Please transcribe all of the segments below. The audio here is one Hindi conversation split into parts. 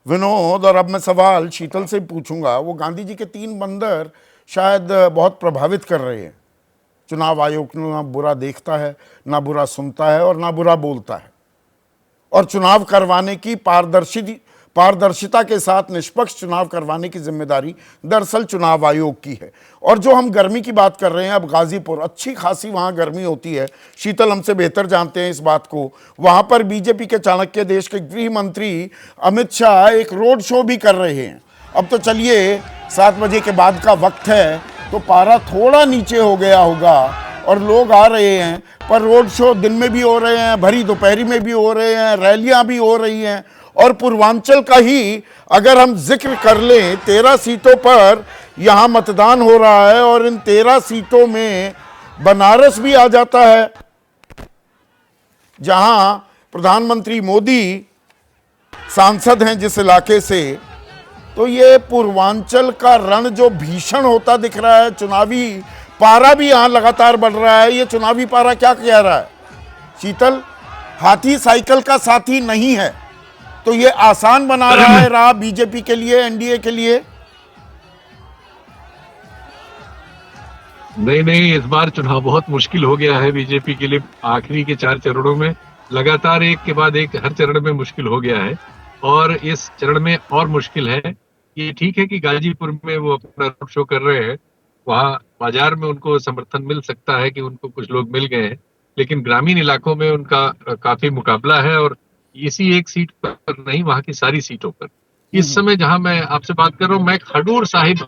विनोद, और अब मैं सवाल शीतल से पूछूंगा। वो गांधी जी के 3 बंदर शायद बहुत प्रभावित कर रहे हैं। चुनाव आयोग ना बुरा देखता है, ना बुरा सुनता है और ना बुरा बोलता है, और चुनाव करवाने की पारदर्शिता के साथ निष्पक्ष चुनाव करवाने की जिम्मेदारी दरअसल चुनाव आयोग की है। और जो हम गर्मी की बात कर रहे हैं, अब गाजीपुर अच्छी खासी वहां गर्मी होती है, शीतल हमसे बेहतर जानते हैं इस बात को। वहां पर बीजेपी के चाणक्य देश के गृह मंत्री अमित शाह एक रोड शो भी कर रहे हैं। अब तो चलिए 7 बजे के बाद का वक्त है, तो पारा थोड़ा नीचे हो गया होगा और लोग आ रहे हैं, पर रोड शो दिन में भी हो रहे हैं, भरी दोपहरी में भी हो रहे हैं, रैलियां भी हो रही हैं। और पूर्वांचल का ही अगर हम जिक्र कर लें, 13 सीटों पर यहां मतदान हो रहा है, और इन 13 सीटों में बनारस भी आ जाता है, जहां प्रधानमंत्री मोदी सांसद हैं जिस इलाके से। तो ये पूर्वांचल का रण जो भीषण होता दिख रहा है, चुनावी पारा भी यहां लगातार बढ़ रहा है। ये चुनावी पारा क्या कह रहा है शीतल? हाथी साइकिल का साथी नहीं है, तो ये आसान बना रहा है राह बीजेपी के लिए, एनडीए के लिए? नहीं, इस बार चुनाव बहुत मुश्किल हो गया है बीजेपी के लिए। आखिरी के 4 चरणों में लगातार एक के बाद एक हर चरण में मुश्किल हो गया है, और इस चरण में और मुश्किल है। ये ठीक है कि गाजीपुर में वो अपना रोड शो कर रहे हैं, वहाँ बाजार में उनको समर्थन मिल सकता है कि उनको कुछ लोग मिल गए हैं, लेकिन ग्रामीण इलाकों में उनका काफी मुकाबला है, और इसी एक सीट पर नहीं, वहाँ की सारी सीटों पर। इस समय जहां मैं आपसे बात कर रहा हूँ, मैं खडूर साहिब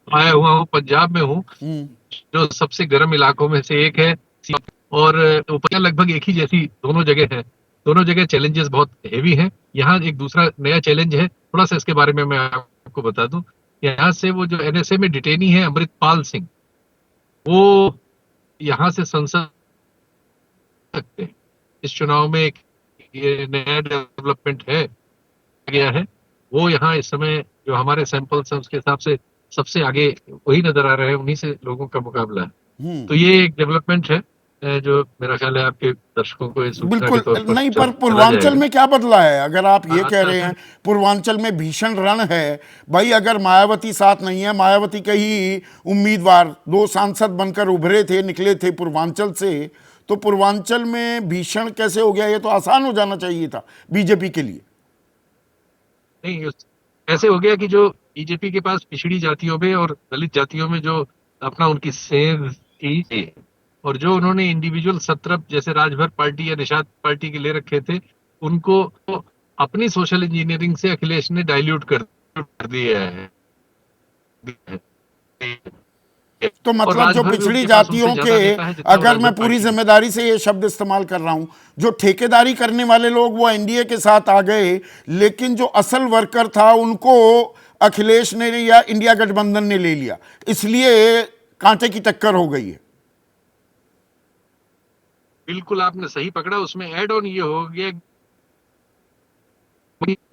आया हुआ हूँ, पंजाब में हूँ, जो सबसे गर्म इलाकों में से एक है, और उपज लगभग एक ही जैसी दोनों जगह है। दोनों जगह चैलेंजेस बहुत हेवी हैं। यहाँ एक दूसरा नया चैलेंज है, थोड़ा सा इसके बारे में मैं आपको बता दूं। यहाँ से वो जो एनएसए में डिटेनी है अमृतपाल सिंह, वो यहाँ से संसद सकते हैं। इस चुनाव में एक ये नया डेवलपमेंट है गया है, वो यहाँ इस समय जो हमारे सैंपल्स हैं उसके हिसाब से सबसे आगे वही नजर आ रहे हैं, उन्हीं से लोगों का मुकाबला है। तो ये एक डेवलपमेंट है जो मेरा ख्याल है आपके दर्शकों को इस सूचना के तौर बिल्कुल पर नहीं, पर पूर्वांचल में क्या बदला है? अगर आप ये कह रहे हैं अच्छा। पूर्वांचल में भीषण रण है, भाई अगर मायावती साथ नहीं है, मायावती के ही उम्मीदवार 2 सांसद बनकर उभरे थे, निकले थे पूर्वांचल से, तो पूर्वांचल में भीषण कैसे हो गया? ये तो आसान हो जाना चाहिए था बीजेपी के लिए। नहीं, ऐसे हो गया कि जो बीजेपी के पास पिछड़ी जातियों में और दलित जातियों में जो अपना उनकी सेंध थी, और जो उन्होंने इंडिविजुअल सत्रप जैसे राजभर पार्टी या निषाद पार्टी के ले रखे थे, उनको अपनी सोशल इंजीनियरिंग से अखिलेश ने डाइल्यूट कर दिया है। तो मतलब जो पिछड़ी जातियों के, अगर मैं पूरी जिम्मेदारी से ये शब्द इस्तेमाल कर रहा हूं, जो ठेकेदारी करने वाले लोग वो एनडीए के साथ आ गए, लेकिन जो असल वर्कर था उनको अखिलेश ने या इंडिया गठबंधन ने ले लिया, इसलिए कांटे की टक्कर हो गई है। बिल्कुल आपने सही पकड़ा। उसमें ऐड ऑन ये हो गया,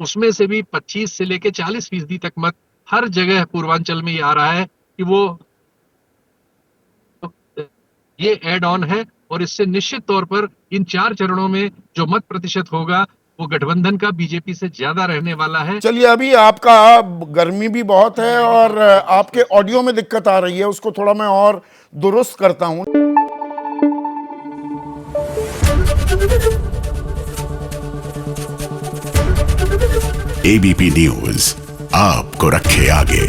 उसमें से भी 25 से लेके 40% तक मत हर जगह पूर्वांचल में ये आ रहा है कि वो ये ऐड ऑन है, और इससे निश्चित तौर पर इन 4 चरणों में जो मत प्रतिशत होगा वो गठबंधन का बीजेपी से ज्यादा रहने वाला है। चलिए, अभी आपका गर्मी भी बहुत है और आपके ऑडियो में दिक्कत आ रही है, उसको थोड़ा मैं और दुरुस्त करता हूं। एबीपी न्यूज आपको रखे आगे।